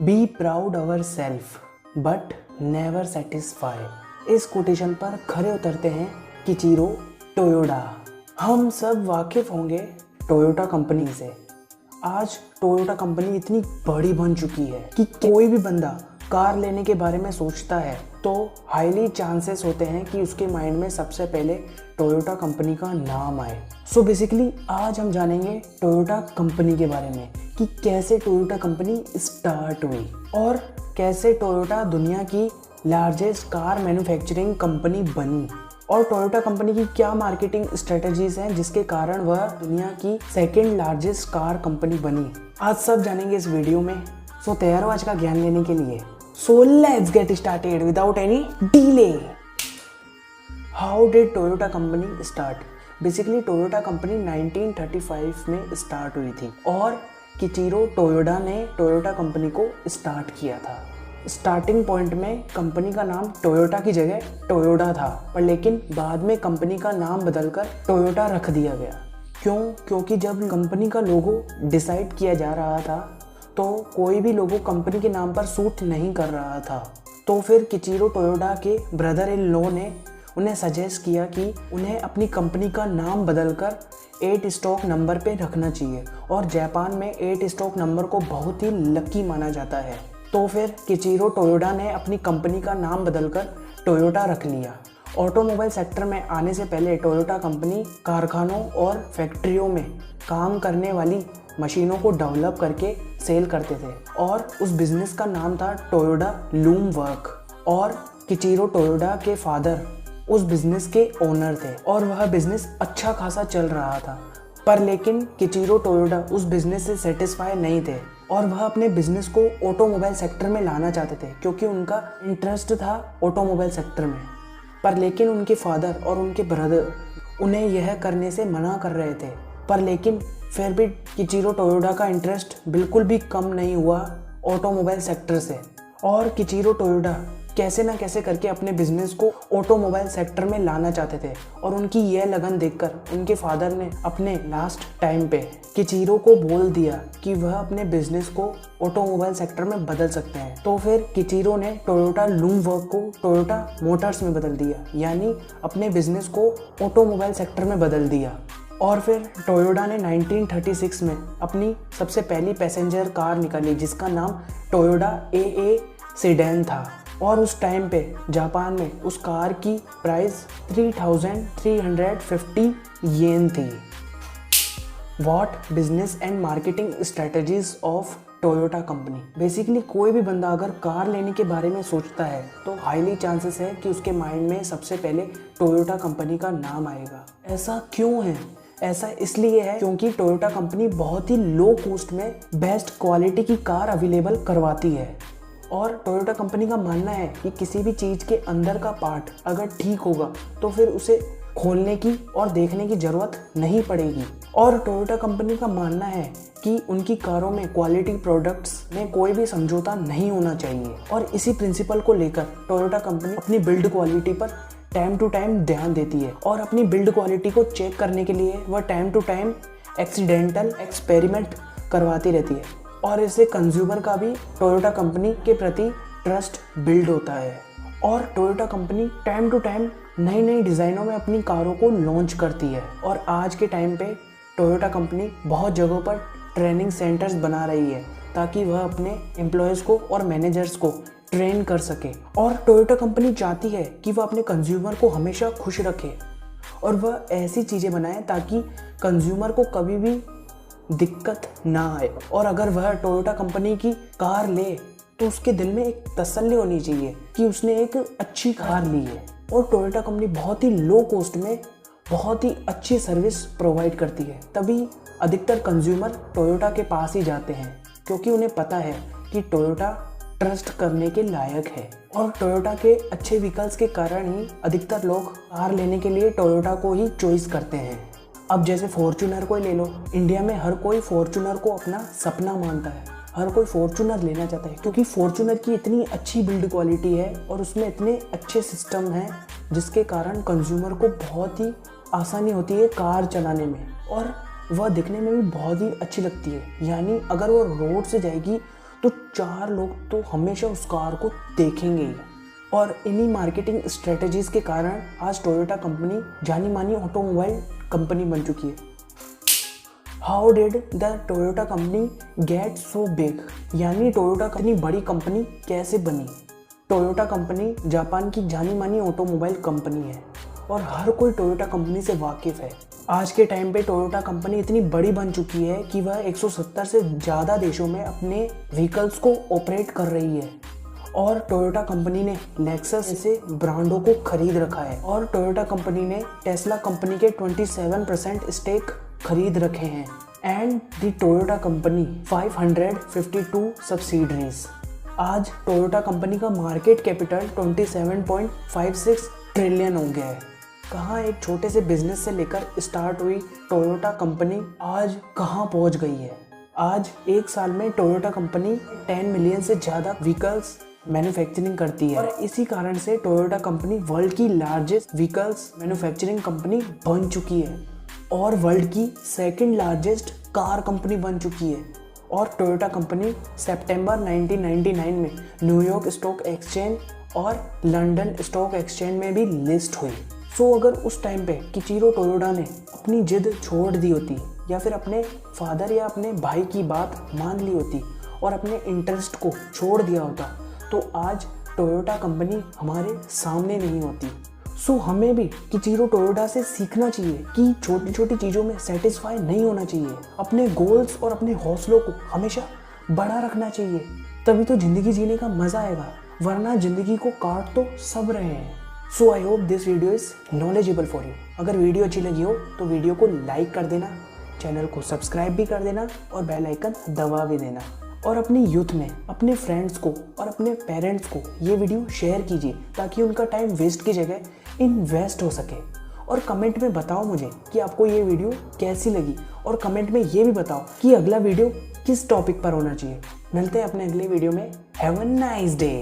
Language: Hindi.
Be proud our self but never satisfy. इस कोटेशन पर खरे उतरते हैं किचिरो टोयोडा। हम सब वाकिफ होंगे टोयोटा कंपनी से। आज टोयोटा कंपनी इतनी बड़ी बन चुकी है कि कोई भी बंदा कार लेने के बारे में सोचता है तो हाईली चांसेस होते हैं कि उसके माइंड में सबसे पहले टोयोटा कंपनी का नाम आए। सो बेसिकली आज हम जानेंगे टोयोटा कंपनी के बारे में कि कैसे टोयोटा कंपनी स्टार्ट हुई और कैसे टोयोटा दुनिया की लार्जेस्ट कार मैन्युफैक्चरिंग कंपनी बनी और टोयोटा कंपनी की क्या मार्केटिंग स्ट्रेटजीज हैं जिसके कारण वह दुनिया की सेकंड लार्जेस्ट कार कंपनी बनी। आज सब जानेंगे इस वीडियो में। सो तैयार हो आज का ज्ञान लेने के लिए? So let's get started without any delay. How did Toyota company start? Basically Toyota company 1935 में स्टार्ट हुई थी और किचिरो टोयोडा ने टोयोटा कंपनी को स्टार्ट किया था। स्टार्टिंग पॉइंट में कंपनी का नाम टोयोटा की जगह टोयोडा था, पर लेकिन बाद में कंपनी का नाम बदलकर टोयोटा रख दिया गया। क्योंकि जब कंपनी का लोगो डिसाइड किया जा रहा था तो कोई भी लोगो कंपनी के नाम पर सूट नहीं कर रहा था। तो फिर किचिरो टोयोडा के ब्रदर इन लॉ ने उन्हें सजेस्ट किया कि उन्हें अपनी कंपनी का नाम बदलकर 8 स्ट्रोक नंबर पे रखना चाहिए और जापान में 8 स्ट्रोक नंबर को बहुत ही लकी माना जाता है। तो फिर किचिरो टोयोडा ने अपनी कंपनी का नाम बदलकर टोयोटा रख लिया। ऑटोमोबाइल सेक्टर में आने से पहले टोयोटा कंपनी कारखानों और फैक्ट्रियों में काम करने वाली मशीनों को डेवलप करके सेल करते थे और उस बिजनेस का नाम था टोयोडा लूम वर्क और किचिरो टोयोडा के फादर उस बिजनेस के ओनर थे और वह बिजनेस अच्छा खासा चल रहा था। पर लेकिन किचिरो टोयोडा उस बिजनेस से सेटिस्फाई नहीं थे और वह अपने बिजनेस को ऑटोमोबाइल सेक्टर में लाना चाहते थे क्योंकि उनका इंटरेस्ट था ऑटोमोबाइल सेक्टर में। पर लेकिन उनके फादर और उनके ब्रदर उन्हें यह करने से मना कर रहे थे। पर लेकिन फिर भी किचिरो टोयोडा का इंटरेस्ट बिल्कुल भी कम नहीं हुआ ऑटोमोबाइल सेक्टर से और किचिरो टोयोडा कैसे ना कैसे करके अपने बिजनेस को ऑटोमोबाइल सेक्टर में लाना चाहते थे और उनकी यह लगन देखकर उनके फादर ने अपने लास्ट टाइम पे किचिरो को बोल दिया कि वह अपने बिजनेस को ऑटोमोबाइल सेक्टर में बदल सकते हैं। तो फिर किचिरो ने टोयोटा लूम वर्क को टोयोटा मोटर्स में बदल दिया, यानी अपने बिजनेस को ऑटोमोबाइल सेक्टर में बदल दिया। और फिर टोयोटा ने 1936 में अपनी सबसे पहली पैसेंजर कार निकाली जिसका नाम टोयोटा AA सीडेन था और उस टाइम पे जापान में उस कार की प्राइस 3,350 येन थी। What business and marketing strategies of Toyota company? Basically कोई भी बंदा अगर कार लेने के बारे में सोचता है तो हाईली चांसेस है कि उसके माइंड में सबसे पहले टोयोटा कंपनी का नाम आएगा। ऐसा क्यों है? ऐसा इसलिए है क्योंकि टोयोटा कंपनी बहुत ही लो कॉस्ट में बेस्ट क्वालिटी की कार अवेलेबल करवाती है और टोयोटा कंपनी का मानना है कि किसी भी चीज़ के अंदर का पार्ट अगर ठीक होगा तो फिर उसे खोलने की और देखने की ज़रूरत नहीं पड़ेगी। और टोयोटा कंपनी का मानना है कि उनकी कारों में क्वालिटी प्रोडक्ट्स में कोई भी समझौता नहीं होना चाहिए और इसी प्रिंसिपल को लेकर टोयोटा कंपनी अपनी बिल्ड क्वालिटी पर टाइम टू टाइम ध्यान देती है और अपनी बिल्ड क्वालिटी को चेक करने के लिए वह time to time accidental experiment करवाती रहती है और इससे कंज्यूमर का भी टोयोटा कंपनी के प्रति ट्रस्ट बिल्ड होता है। और Toyota company time to time नई नई डिज़ाइनों में अपनी कारों को लॉन्च करती है और आज के टाइम पे टोयोटा कंपनी बहुत जगहों पर ट्रेनिंग सेंटर्स बना रही है ताकि वह अपने एम्प्लॉयज़ को और मैनेजर्स को ट्रेन कर सके। और टोयोटा कंपनी चाहती है कि वह अपने कंज्यूमर को हमेशा खुश रखे और वह ऐसी चीज़ें बनाए ताकि कंज्यूमर को कभी भी दिक्कत ना आए। और अगर वह टोयोटा कंपनी की कार ले तो उसके दिल में एक तसल्ली होनी चाहिए कि उसने एक अच्छी कार ली है। और टोयोटा कंपनी बहुत ही लो कॉस्ट में बहुत ही अच्छी सर्विस प्रोवाइड करती है, तभी अधिकतर कंज्यूमर टोयोटा के पास ही जाते हैं क्योंकि उन्हें पता है कि टोयोटा ट्रस्ट करने के लायक है। और टोयोटा के अच्छे व्हीकल्स के कारण ही अधिकतर लोग कार लेने के लिए टोयोटा को ही चॉइस करते हैं। अब जैसे फॉर्च्यूनर को ही ले लो, इंडिया में हर कोई फॉर्च्यूनर को अपना सपना मानता है, हर कोई फॉर्च्यूनर लेना चाहता है क्योंकि फॉर्च्यूनर की इतनी अच्छी बिल्ड क्वालिटी है और उसमें इतने अच्छे सिस्टम हैं जिसके कारण कंज्यूमर को बहुत ही आसानी होती है कार चलाने में और वह दिखने में भी बहुत ही अच्छी लगती है। यानी अगर वो रोड से जाएगी तो 4 लोग तो हमेशा उस कार को देखेंगे ही। और इन्हीं मार्केटिंग स्ट्रेटजीज के कारण आज टोयोटा कंपनी जानी मानी ऑटोमोबाइल कंपनी बन चुकी है। How did the Toyota company get so big, यानी टोयोटा कंपनी बड़ी कंपनी कैसे बनी। टोयोटा कंपनी जापान की जानी मानी ऑटोमोबाइल कंपनी है और हर कोई टोयोटा कंपनी से वाकिफ है। आज के टाइम पे टोयोटा कंपनी इतनी बड़ी बन चुकी है कि वह 170 से ज़्यादा देशों में अपने व्हीकल्स को ऑपरेट कर रही है। और टोयोटा कंपनी ने लेक्सस जैसे ब्रांडों को खरीद रखा है और टोयोटा कंपनी ने टेस्ला कंपनी के 27% स्टेक खरीद रखे हैं। And the Toyota company 552 subsidiaries. आज टोयोटा कंपनी का मार्केट कैपिटल 27.56 ट्रिलियन हो गया है। कहाँ एक छोटे से बिजनेस से लेकर स्टार्ट हुई टोयोटा कंपनी आज कहाँ पहुँच गई है। आज एक साल में टोयोटा कंपनी 10 मिलियन से ज़्यादा व्हीकल्स मैन्युफैक्चरिंग करती है और इसी कारण से टोयोटा कंपनी वर्ल्ड की लार्जेस्ट व्हीकल्स मैन्युफैक्चरिंग कंपनी बन चुकी है और वर्ल्ड की सेकंड लार्जेस्ट कार कंपनी बन चुकी है। और टोयोटा कंपनी सितंबर 1999 में न्यूयॉर्क स्टॉक एक्सचेंज और लंदन स्टॉक एक्सचेंज में भी लिस्ट हुई। सो अगर उस टाइम पे किचिरो टोयोडा ने अपनी जिद छोड़ दी होती या फिर अपने फादर या अपने भाई की बात मान ली होती और अपने इंटरेस्ट को छोड़ दिया होता तो आज टोयोटा कंपनी हमारे सामने नहीं होती। सो हमें भी किचिरो टोयोडा से सीखना चाहिए कि छोटी छोटी चीज़ों में सेटिस्फाई नहीं होना चाहिए। अपने गोल्स और अपने हौसलों को हमेशा बड़ा रखना चाहिए, तभी तो ज़िंदगी जीने का मज़ा आएगा, वरना ज़िंदगी को काट तो सब रहे हैं। So I hope this video is knowledgeable for you. अगर वीडियो अच्छी लगी हो तो वीडियो को लाइक कर देना, चैनल को सब्सक्राइब भी कर देना और बेल आइकन दबा भी देना। और अपनी यूथ में अपने फ्रेंड्स को और अपने पेरेंट्स को ये वीडियो शेयर कीजिए ताकि उनका टाइम वेस्ट की जगह इन्वेस्ट हो सके। और कमेंट में बताओ मुझे कि आपको ये वीडियो कैसी लगी और कमेंट में ये भी बताओ कि अगला वीडियो किस टॉपिक पर होना चाहिए। मिलते हैं अपने अगले वीडियो में। Have a nice day.